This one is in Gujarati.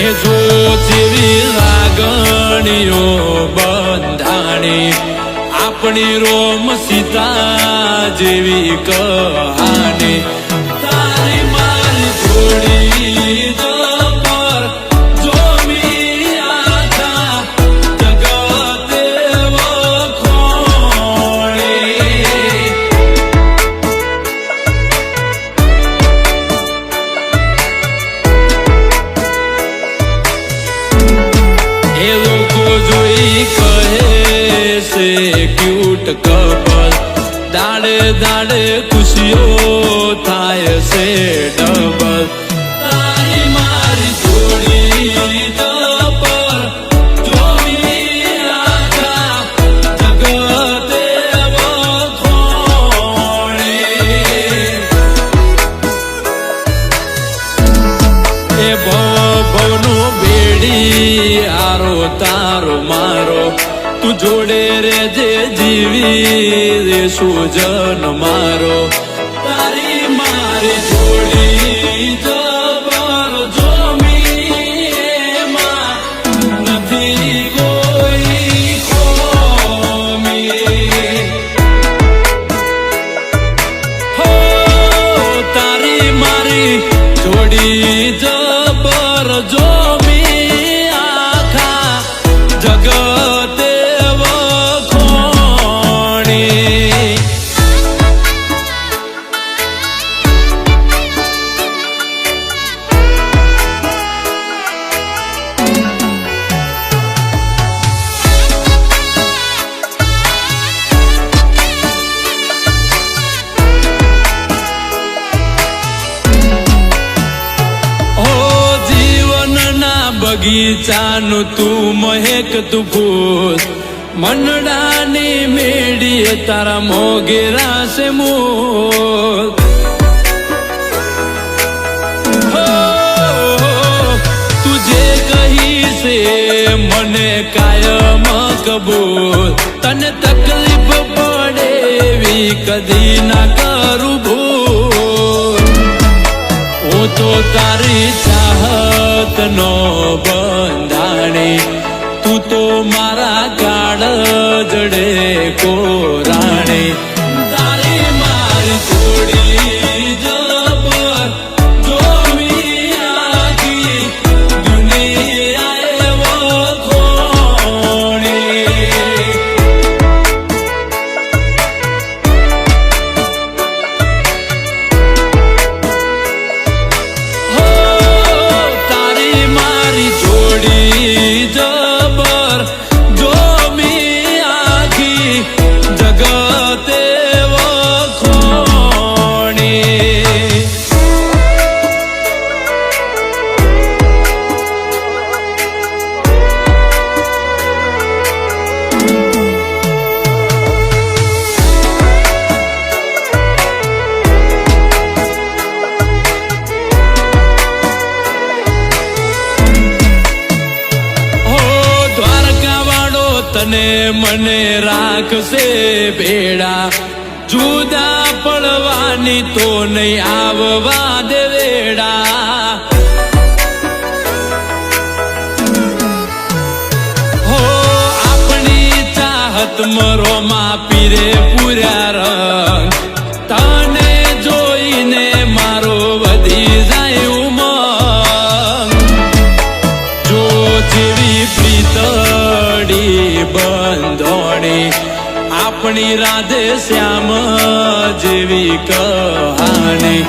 એ જો જેવી લાગણીઓ બંધાણી આપણી રોમ સીતા જેવી કહાની તારી મારી જોડી જબર જોમી આખા જગતે વખોણી એ લોકો જોઈ કહે છે ક્યુટ કપલ દાડે દાડે ખુશીઓ થાય છે ડબલ તારી મારી જોડી જબર જોવી આખા જગતે વખોણી એ ભવનો બેડી આરો તારો મારો તું જોડે રે જે જીવી સુજન મારો તારી મારી જોડી જબર જોમી એમાં નથી કોઈ ખોમી હો તારી મારી જોડી જબર જોમી આખા જગતે બગીચાનું તું મહેક તું ફૂલ મનડાની મેડીએ તારા મોગેરા છે મૂલ તું જે કહી છે મને કાયમ કબૂલ તને તકલીફ પડે એવી કદી ના કરું ભૂલ હું તો તારી ચાહત નો બંધાણી તું તો મારા કાળ જડે કોરાણી તારી મારી જોડી જબર જોવી આખી દુનિયાએ વખોણી જબર જોમી આખી જગતે વખોણી તને મને રાખશે ભેડા જુદા પડવાની તો નહીં આવવા દે વેડા હો આપણી ચાહત મરોમાં પીરે પૂર્યા રંગ તને જોઈને મારો વધી જાય ઉમંગ જો જેવી પ્રીતડી બંધોણી આપણી રાધે શ્યામ જેવી કહાની